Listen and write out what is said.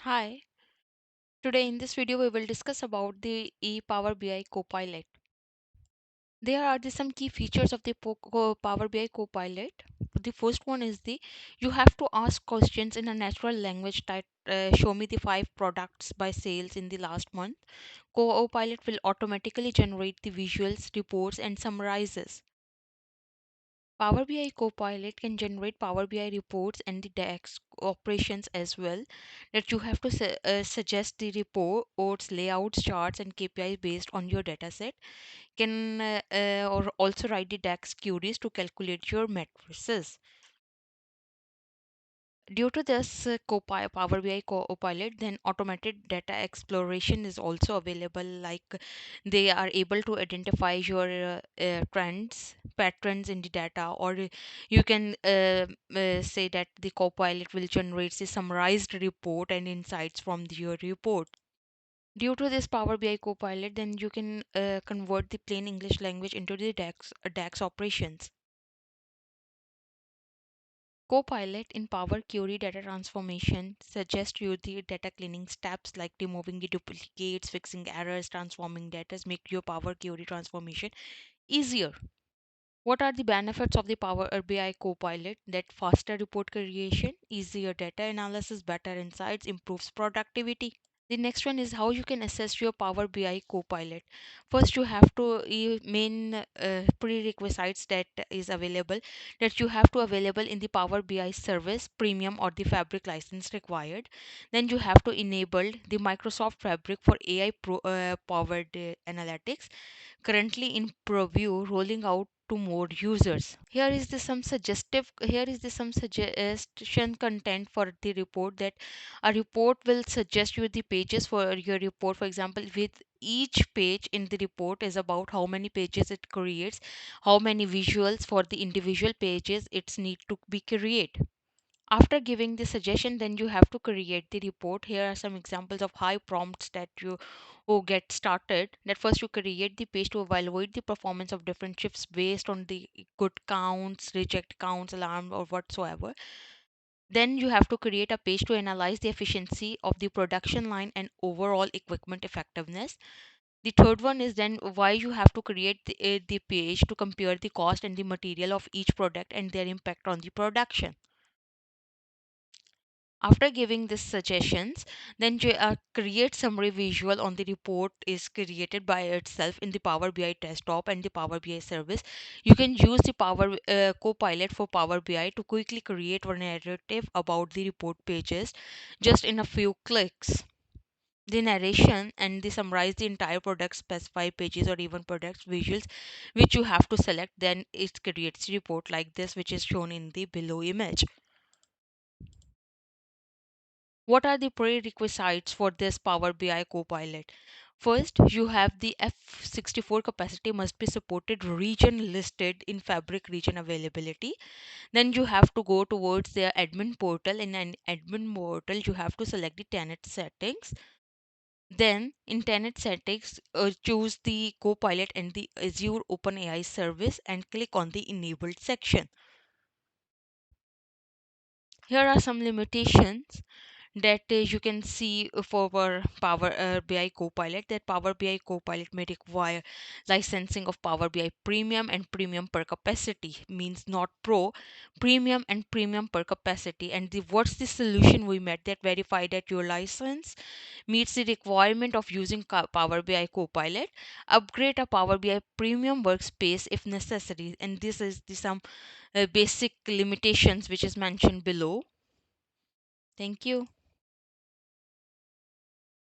Hi, today in this video we will discuss about the Power BI Copilot. There are some key features of the Power BI Copilot. The first one is you have to ask questions in a natural language that show me the 5 products by sales in the last month. Copilot will automatically generate the visuals, reports and summarizes. Power BI Copilot can generate Power BI reports and the DAX operations as well. That you have to suggest the reports, layouts, charts, and KPIs based on your dataset. Can or also write the DAX queries to calculate your matrices. Due to this Power BI Copilot, then automated data exploration is also available. Like they are able to identify your trends, patterns in the data, or you can say that the Copilot will generate a summarized report and insights from your report. Due to this Power BI Copilot, then you can convert the plain English language into the DAX operations. Copilot in Power Query data transformation suggests you the data cleaning steps like removing the duplicates, fixing errors, transforming data, make your Power Query transformation easier. What are the benefits of the Power BI Copilot? That faster report creation, easier data analysis, better insights, improves productivity. The next one is how you can assess your Power BI Copilot. First, you have to main prerequisites that is available, that you have to available in the Power BI service premium or the Fabric license required. Then you have to enable the Microsoft Fabric for AI powered analytics. Currently in preview, rolling out to more users. Here is the some suggestion content for the report, that a report will suggest you the pages for your report. For example, with each page in the report is about how many pages it creates, how many visuals for the individual pages it's need to be created. After giving the suggestion, then you have to create the report. Here are some examples of high prompts that you get started. That first you create the page to evaluate the performance of different shifts based on the good counts, reject counts, alarm or whatsoever. Then you have to create a page to analyze the efficiency of the production line and overall equipment effectiveness. The third one is then why you have to create the page to compare the cost and the material of each product and their impact on the production. After giving these suggestions, then create summary visual on the report is created by itself in the Power BI desktop and the Power BI service. You can use the Power Copilot for Power BI to quickly create a narrative about the report pages just in a few clicks. The narration and the summarize the entire product, specify pages or even products visuals which you have to select. Then it creates a report like this, which is shown in the below image. What are the prerequisites for this Power BI Copilot? First, you have the F64 capacity must be supported region listed in Fabric region availability. Then you have to go towards the admin portal. In an admin portal, you have to select the tenant settings. Then in tenant settings, choose the Copilot and the Azure OpenAI service and click on the enabled section. Here are some limitations that you can see for our Power BI Copilot. That Power BI Copilot may require licensing of Power BI Premium and Premium per capacity, means not Pro, Premium and Premium per capacity. And what's the solution we met? That verify that your license meets the requirement of using Power BI Copilot. Upgrade a Power BI Premium workspace if necessary. And this is the some basic limitations which is mentioned below. Thank you.